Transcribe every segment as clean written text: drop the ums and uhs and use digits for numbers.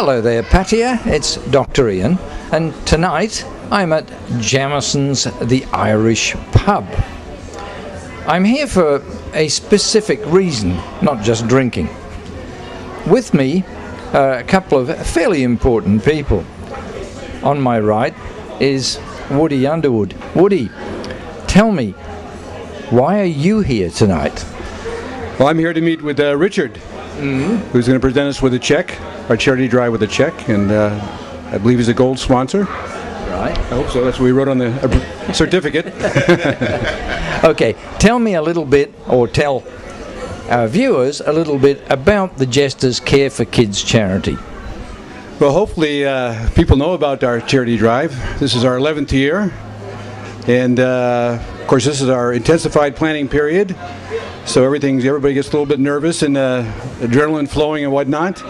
Hello there, Patia. It's Dr. Ian, and tonight I'm at Jameson's The Irish Pub. I'm here for a specific reason, not just drinking. With me are a couple of fairly important people. On my right is Woody Underwood. Woody, tell me, why are you here tonight? Well, I'm here to meet with Richard, who's going to present us with a check, our charity drive with a check, and I believe he's a gold sponsor. Right. I hope so. That's what we wrote on the certificate. Okay, tell me a little bit, or tell our viewers a little bit about the Jesters Care for Kids charity. Well, hopefully people know about our charity drive. This is our 11th year, and of course this is our intensified planning period. So everybody gets a little bit nervous and adrenaline flowing and whatnot.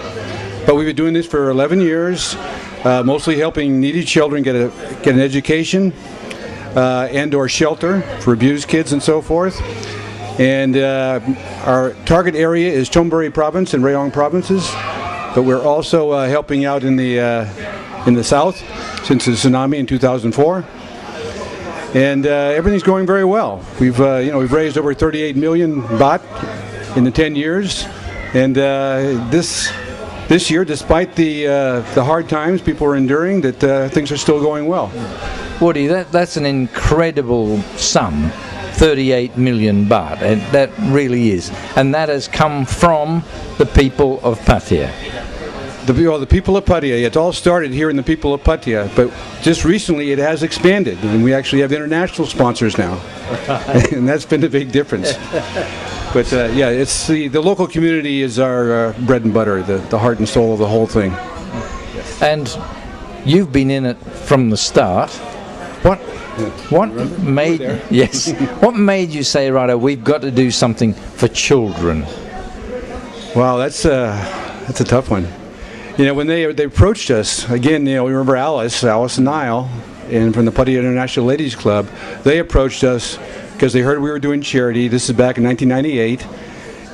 But we've been doing this for 11 years, mostly helping needy children get an education and/or shelter for abused kids and so forth. And our target area is Chonburi Province and Rayong provinces, but we're also helping out in the south since the tsunami in 2004. And everything's going very well. We've raised over 38 million baht in the 10 years, and this year, despite the hard times people are enduring, that things are still going well. Woody, that's an incredible sum, 38 million baht, and that really is. And that has come from the people of Pattaya. The people of Pattaya. It all started here in the people of Pattaya, but just recently it has expanded, and we actually have international sponsors now, and that's been a big difference. But yeah, it's the local community is our bread and butter, the heart and soul of the whole thing. And you've been in it from the start. What made what made you say, right, we've got to do something for children? Wow, that's a tough one. You know, when they approached us, again, we remember Alice and Niall, and from the Pattaya International Ladies Club, they approached us because they heard we were doing charity. This is back in 1998,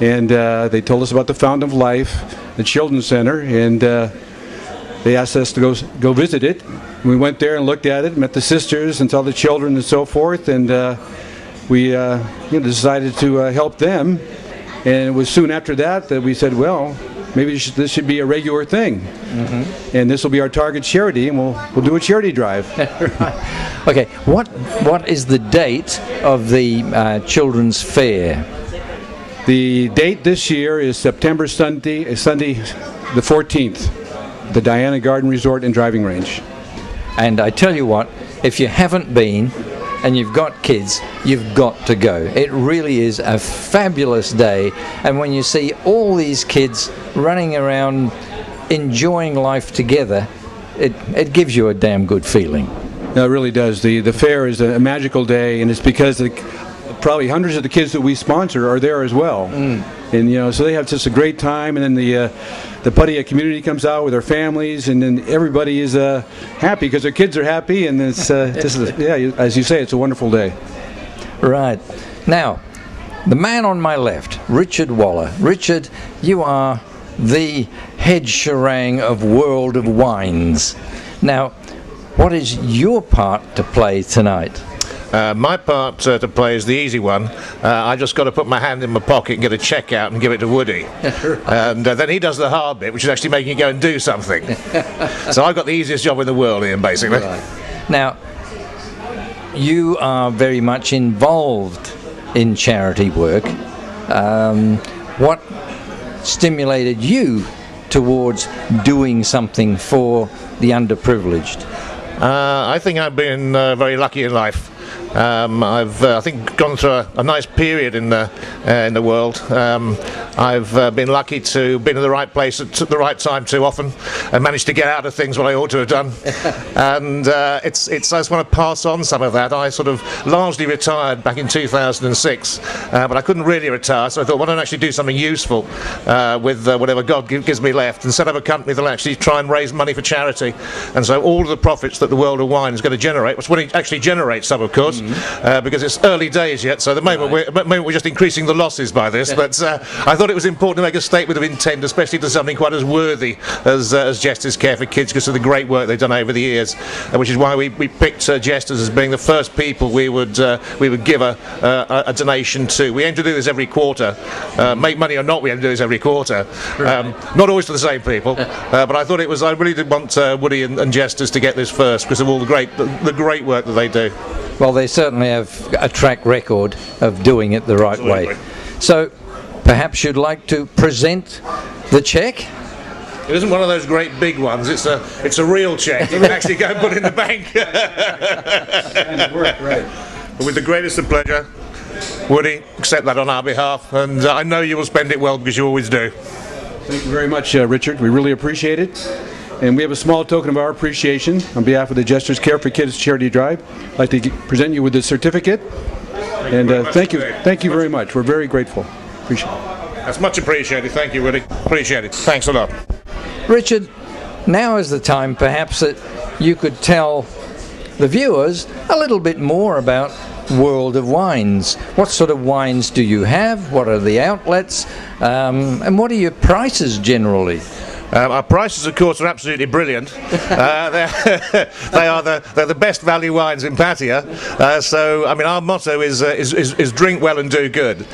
and they told us about the Fountain of Life, the Children's Center, and they asked us to go visit it. We went there and looked at it, met the sisters and saw the children and so forth, and we decided to help them. And it was soon after that we said, well, maybe this should be a regular thing, and this will be our target charity, and we'll do a charity drive. Okay, what is the date of the children's fair? The date this year is Sunday the 14th, the Diana Garden Resort and Driving Range. And I tell you what, if you haven't been and you've got kids, you've got to go. It really is a fabulous day, and when you see all these kids running around enjoying life together, it gives you a damn good feeling. No, it really does. The fair is a magical day, and it's because probably hundreds of the kids that we sponsor are there as well. And so they have just a great time, and then the Pattaya community comes out with their families, and then everybody is happy because their kids are happy, and it's as you say, it's a wonderful day. Right. Now, the man on my left, Richard Waller. Richard, you are the head charang of World of Wines. Now, what is your part to play tonight? My part to play is the easy one. I just got to put my hand in my pocket and get a check out and give it to Woody. And then he does the hard bit, which is actually making you go and do something. So I've got the easiest job in the world, Ian, basically. Right. Now, you are very much involved in charity work. What stimulated you towards doing something for the underprivileged? I think I've been very lucky in life. I've I think gone through a nice period in the world. I've been lucky to be in the right place at the right time too often, and managed to get out of things what I ought to have done. And I just want to pass on some of that. I sort of largely retired back in 2006, but I couldn't really retire, so I thought, why don't I actually do something useful with whatever God gives me left, and set up a company that'll actually try and raise money for charity. And so all of the profits that the World of Wine is going to generate, which will actually generate some, of course, because it's early days yet. So at the moment, we're just increasing the losses by this. But I thought it was important to make a statement of intent, especially to something quite as worthy as Jesters Care for Kids, because of the great work they've done over the years, which is why we picked Jesters as being the first people we would give a donation to. We aim to do this every quarter, make money or not. We aim to do this every quarter, not always to the same people. But I thought I really did want Woody and Jesters to get this first because of all the great work that they do. Well, they certainly have a track record of doing it the right way. So perhaps you'd like to present the cheque? It isn't one of those great big ones. It's a real cheque. You can actually go and put it in the bank. But with the greatest of pleasure, Woody, accept that on our behalf, and I know you will spend it well because you always do. Thank you very much, Richard. We really appreciate it. And we have a small token of our appreciation on behalf of the Jesters Care for Kids charity drive. I'd like to present you with this certificate. And thank you very much. We're very grateful. Appreciate it. That's much appreciated. Thank you, Woody. Appreciate it. Thanks a lot. Richard, now is the time perhaps that you could tell the viewers a little bit more about World of Wines. What sort of wines do you have? What are the outlets? And what are your prices generally? Our prices, of course, are absolutely brilliant. They're the best value wines in Pattaya. So, I mean, our motto is drink well and do good.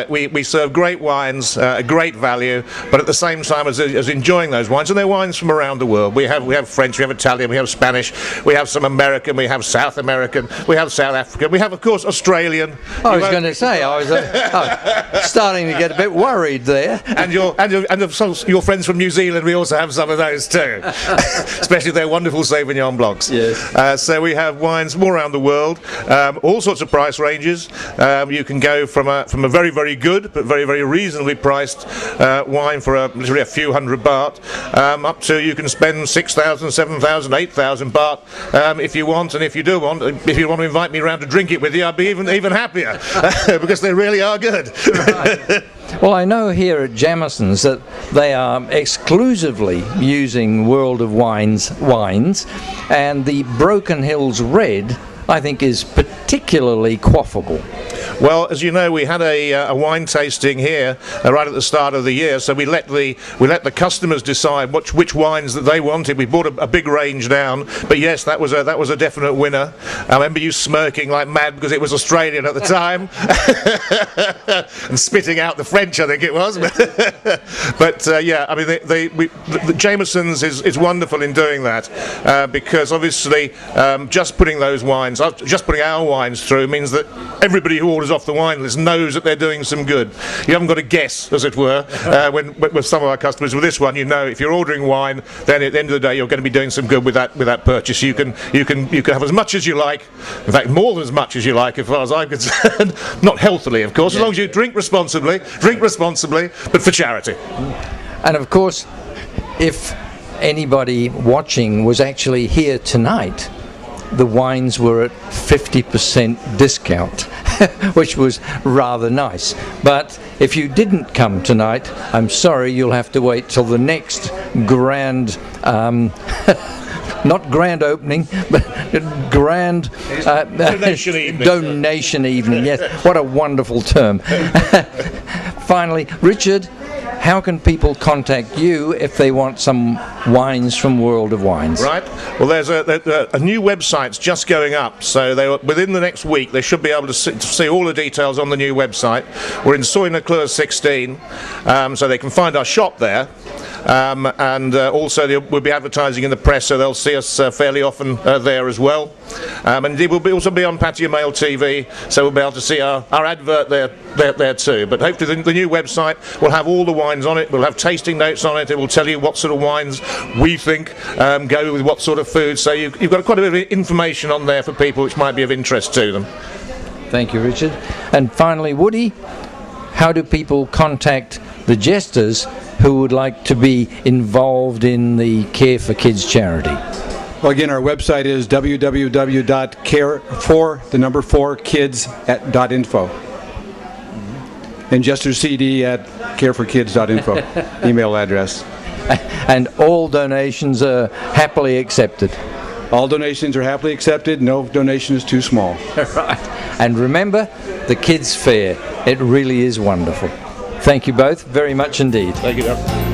We serve great wines, great value, but at the same time as enjoying those wines, and they're wines from around the world. We have French, we have Italian, we have Spanish, we have some American, we have South American, we have South African, we have, of course, Australian. I was going to say, I was starting to get a bit worried there. And your friends from New Zealand, we also have some of those too, especially their wonderful Sauvignon Blancs. Yes. So we have wines from all around the world, all sorts of price ranges. You can go from a very, very good but very, very reasonably priced wine for literally a few hundred baht, up to you can spend 6,000, 7,000, 8,000 baht if you want. And if you want to invite me around to drink it with you, I'd be even happier because they really are good. Right. Well, I know here at Jameson's that they are exclusively using World of Wines, and the Broken Hills Red, I think, is particularly quaffable. Well, as you know, we had a wine tasting here right at the start of the year, so we let the customers decide which wines that they wanted. We brought a big range down, but yes, that was a definite winner. I remember you smirking like mad because it was Australian at the time, and spitting out the French, I think it was. But yeah, I mean, the Jameson's is wonderful in doing that because obviously just putting those wines, just putting our wines through means that everybody who orders off the wine list knows that they're doing some good. You haven't got to guess, as it were, with some of our customers. With this one, you know, if you're ordering wine, then at the end of the day, you're going to be doing some good with that purchase. You can have as much as you like, in fact, more than as much as you like, as far as I'm concerned. Not healthily, of course, as long as you drink responsibly, but for charity. And of course, if anybody watching was actually here tonight, the wines were at 50% discount, which was rather nice. But if you didn't come tonight, I'm sorry, you'll have to wait till the next grand, not grand opening, but grand donation evening. Yes, what a wonderful term. Finally, Richard, how can people contact you if they want some wines from World of Wines? Right. Well, there's a new website's just going up, so within the next week they should be able to see all the details on the new website. We're in Soi Kleur 16, so they can find our shop there. And also we'll be advertising in the press, so they'll see us fairly often there as well. And indeed we'll also be on Pattaya Mail TV, so we'll be able to see our advert there too. But hopefully the new website will have all the wines on it, we'll have tasting notes on it, it will tell you what sort of wines we think go with what sort of food, so you've got quite a bit of information on there for people which might be of interest to them. Thank you, Richard. And finally, Woody, how do people contact the Jesters who would like to be involved in the Care for Kids charity? Well, again, our website is www.care4kids.info. And Jesters CD at careforkids.info, email address. And all donations are happily accepted. All donations are happily accepted. No donation is too small. Right. And remember, the kids' fair. It really is wonderful. Thank you both very much indeed. Thank you, Doc.